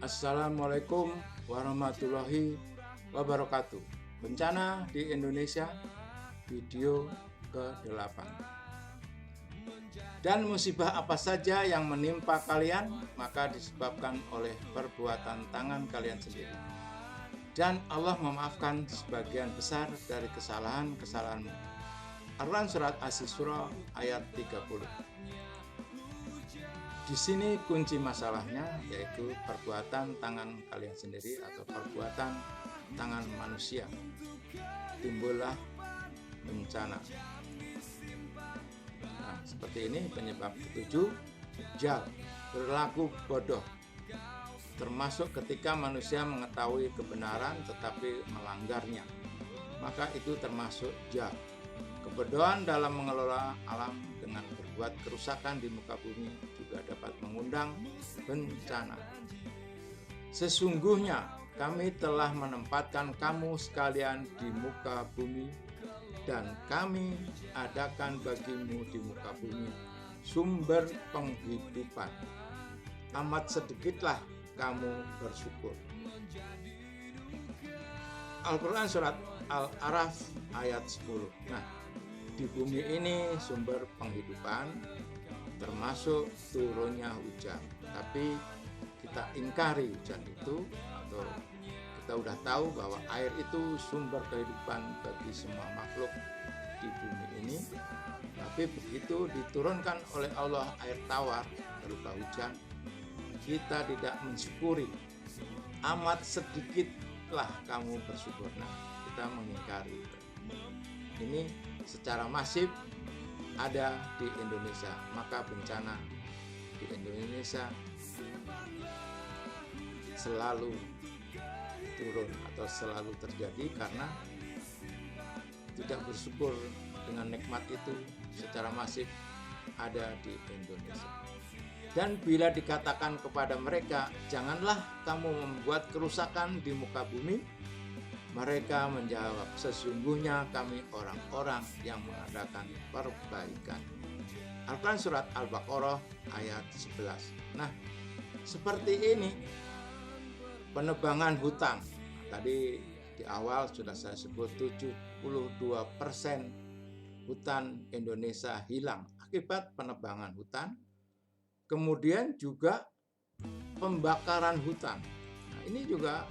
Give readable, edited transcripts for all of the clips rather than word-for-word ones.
Assalamualaikum warahmatullahi wabarakatuh. Bencana di Indonesia, video ke-8. Dan musibah apa saja yang menimpa kalian, maka disebabkan oleh perbuatan tangan kalian sendiri. Dan Allah memaafkan sebagian besar dari kesalahan-kesalahanmu. Al-Quran Surat As-Isra ayat 30. Di sini kunci masalahnya yaitu perbuatan tangan kalian sendiri atau perbuatan tangan manusia. Timbullah bencana. Nah, seperti ini penyebab ketujuh, jal, berlaku bodoh. Termasuk ketika manusia mengetahui kebenaran tetapi melanggarnya. Maka itu termasuk jal. Kebodohan dalam mengelola alam dengan berbuat kerusakan di muka bumi juga dapat mengundang bencana. Sesungguhnya kami telah menempatkan kamu sekalian di muka bumi dan kami adakan bagimu di muka bumi sumber penghidupan. Amat sedikitlah kamu bersyukur. Al-Quran Surat Al-A'raf ayat 10. Nah, di bumi ini sumber penghidupan termasuk turunnya hujan, tapi kita ingkari hujan itu, atau kita udah tahu bahwa air itu sumber kehidupan bagi semua makhluk di bumi ini, tapi begitu diturunkan oleh Allah air tawar berupa hujan, kita tidak mensyukuri. Amat sedikitlah kamu bersyukur. Nah, kita mengingkari itu. Ini secara masif ada di Indonesia, maka bencana di Indonesia selalu turun atau selalu terjadi karena tidak bersyukur dengan nikmat itu secara masif ada di Indonesia. Dan bila dikatakan kepada mereka, janganlah kamu membuat kerusakan di muka bumi, mereka menjawab, sesungguhnya kami orang-orang yang mengadakan perbaikan. Al-Quran Surat Al-Baqarah ayat 11. Nah, seperti ini penebangan hutan. Tadi di awal sudah saya sebut 72% hutan Indonesia hilang akibat penebangan hutan. Kemudian juga pembakaran hutan. Nah, ini juga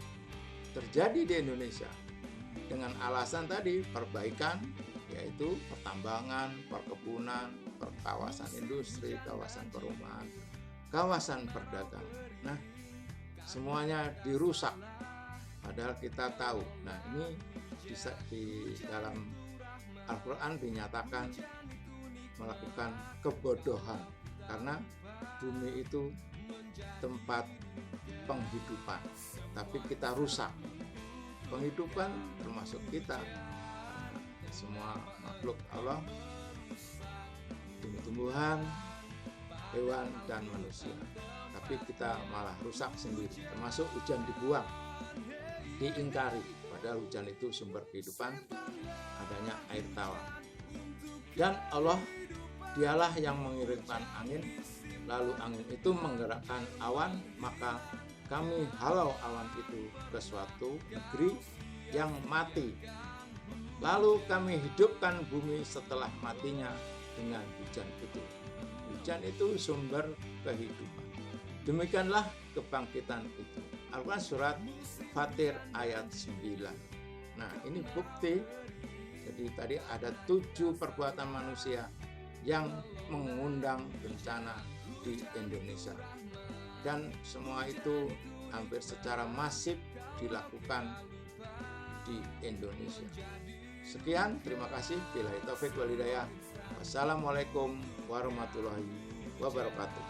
terjadi di Indonesia dengan alasan tadi perbaikan, yaitu pertambangan, perkebunan, kawasan industri, kawasan perumahan, kawasan perdagangan. Nah, semuanya dirusak padahal kita tahu. Nah, ini bisa di dalam Al-Quran dinyatakan melakukan kebodohan karena bumi itu tempat penghidupan, tapi kita rusak penghidupan termasuk kita, semua makhluk Allah, tumbuh-tumbuhan, hewan, dan manusia, tapi kita malah rusak sendiri, termasuk hujan dibuang, diingkari, padahal hujan itu sumber kehidupan, adanya air tawar. Dan Allah, dialah yang mengirimkan angin, lalu angin itu menggerakkan awan, maka kami halau awan itu ke suatu negeri yang mati. Lalu kami hidupkan bumi setelah matinya dengan hujan itu. Hujan itu sumber kehidupan. Demikianlah kebangkitan itu. Al-Quran Surat Fatir ayat 9. Nah, ini bukti. Jadi tadi ada 7 perbuatan manusia yang mengundang bencana di Indonesia, dan semua itu hampir secara masif dilakukan di Indonesia. Sekian, terima kasih. Billahi taufik wal hidayah. Wassalamualaikum warahmatullahi wabarakatuh.